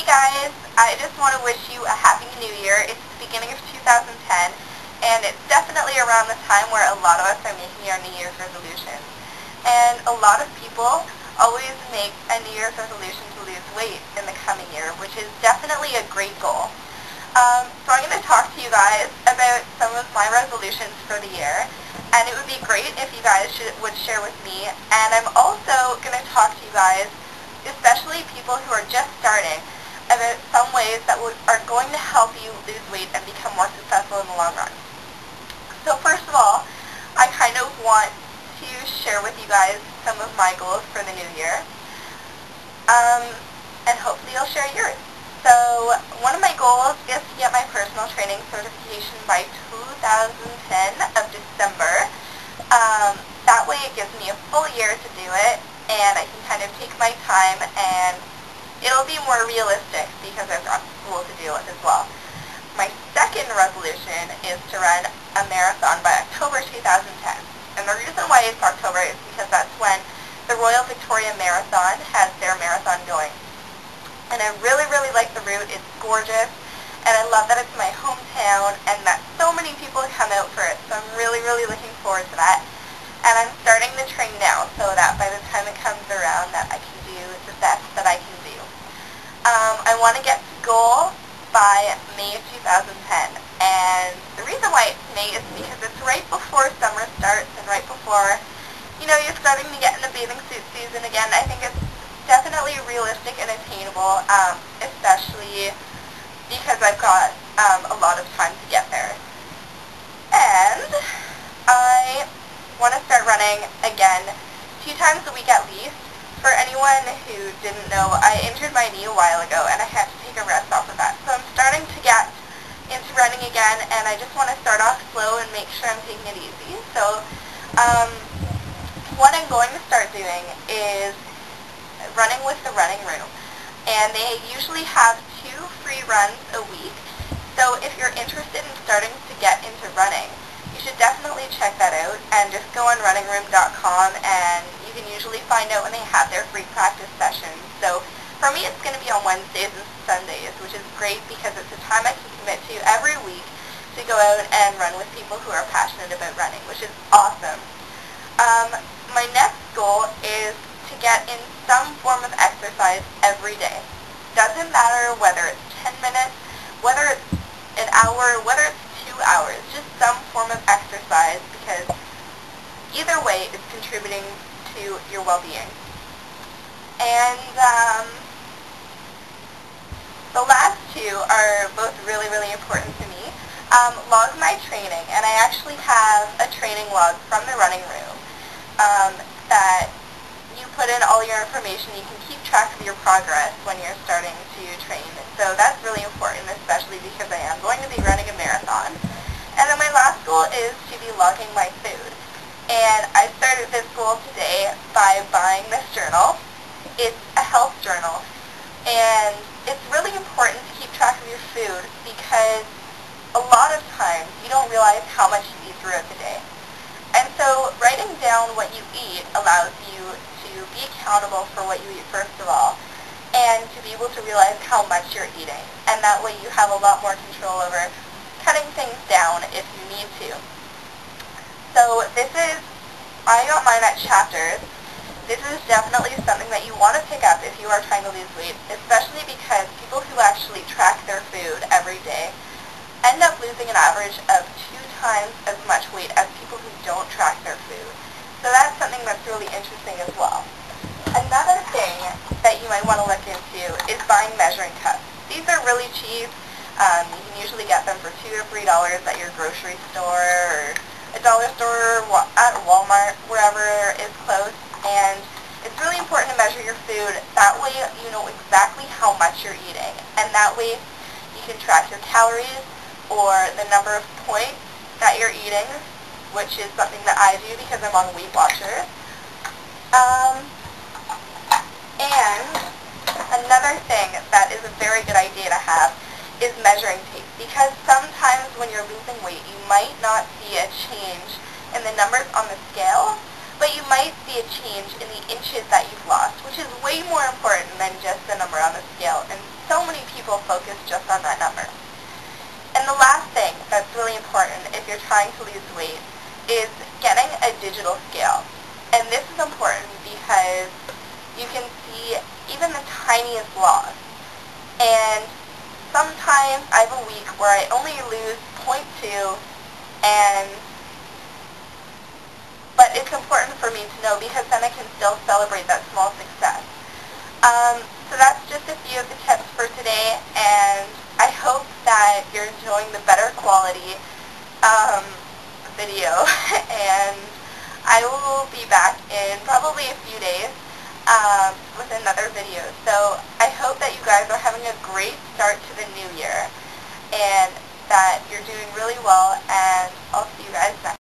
guys, I just want to wish you a happy new year. It's the beginning of 2010, and it's definitely around the time where a lot of us are making our New Year's resolutions. And a lot of people always make a New Year's resolution to lose weight in the coming year, which is definitely a great goal. So I'm going to talk to you guys about some of my resolutions for the year, and it would be great if you guys would share with me. And I'm also going to talk to you guys, especially people who are just starting, about some ways that are going to help you lose weight and become more successful in the long run. So first of all, I kind of want to share with you guys some of my goals for the new year, and hopefully you'll share yours. So one of my goals is to get my personal training certification by 2010 of December. That way it gives me a full year to do it, and I can kind of take my time, and it'll be more realistic because I've got school to deal with as well. My second resolution is to run a marathon by October 2010. And the reason why it's October is because that's when the Royal Victoria Marathon has their marathon going. And I really, really like the route. It's gorgeous, and I love that it's my hometown and that so many people come out for it. So I'm really, really looking forward to that. And I'm starting to train now so that by the time it comes around that I can do the best that I can do. I want to get to goal by May of 2010. And the reason why it's May is because it's right before summer starts and right before, you're starting to get in the bathing suit season again. I think it's definitely realistic and attainable, especially because I've got a lot of time to get there. And I want to start running again 2 times a week at least. For anyone who didn't know, I injured my knee a while ago and I had to take a rest off of that. So I'm starting to get into running again, and I just want to start off slow and make sure I'm taking it easy. So what I'm going to start doing is running with the Running Room. And they usually have 2 free runs a week. So if you're interested in starting to get into running, you should definitely check that out and just go on runningroom.com, and you can usually find out when they have their free practice sessions. So for me, it's going to be on Wednesdays and Sundays, which is great because it's a time I can commit to every week to go out and run with people who are passionate about running, which is awesome. My next goal is to get in some form of exercise every day. Doesn't matter whether it's 10 minutes, whether it's an hour, whether it's 2 hours, just some form of exercise, because either way it's contributing to your well-being. And the last 2 are both really, really important to me. Log my training, and I actually have a training log from the Running Room that you put in all your information. You can keep track of your progress when you're starting to train. So that's really important, especially because I am going to be running a marathon. And then my last goal is to be logging my food. And I started this goal today by buying this journal. It's a health journal. And it's really important to keep track of your food because a lot of times you don't realize how much you eat throughout the day. And so writing down what you eat allows you to be accountable for what you eat first of all, and to be able to realize how much you're eating. And that way you have a lot more control over cutting things down if you need to. So I got mine at Chapters. This is definitely something that you want to pick up if you are trying to lose weight, especially because people who actually track their food every day end up losing an average of 2 times as much weight as people who don't track their food. So that's something that's really interesting as well. Another thing that you might want to look into is buying measuring cups. These are really cheap. You can usually get them for $2 or $3 at your grocery store or a dollar store at Walmart, wherever is close. And it's really important to measure your food. That way you know exactly how much you're eating. And that way you can track your calories or the number of points that you're eating, which is something that I do because I'm on Weight Watchers. And another thing that is a very good idea to have is measuring tape, because sometimes when you're losing weight you might not see a change in the numbers on the scale, but you might see a change change in the inches that you've lost, which is way more important than just the number on the scale, and so many people focus just on that number. And the last thing that's really important if you're trying to lose weight is getting a digital scale. And this is important because you can see even the tiniest loss. And sometimes I have a week where I only lose 0.2, but it's important for me to know because then I can still celebrate that small success. So that's just a few of the tips for today, and I hope that you're enjoying the better quality video, and I will be back in probably a few days with another video. So I hope that you guys are having a great start to the new year, and that you're doing really well, and I'll see you guys next.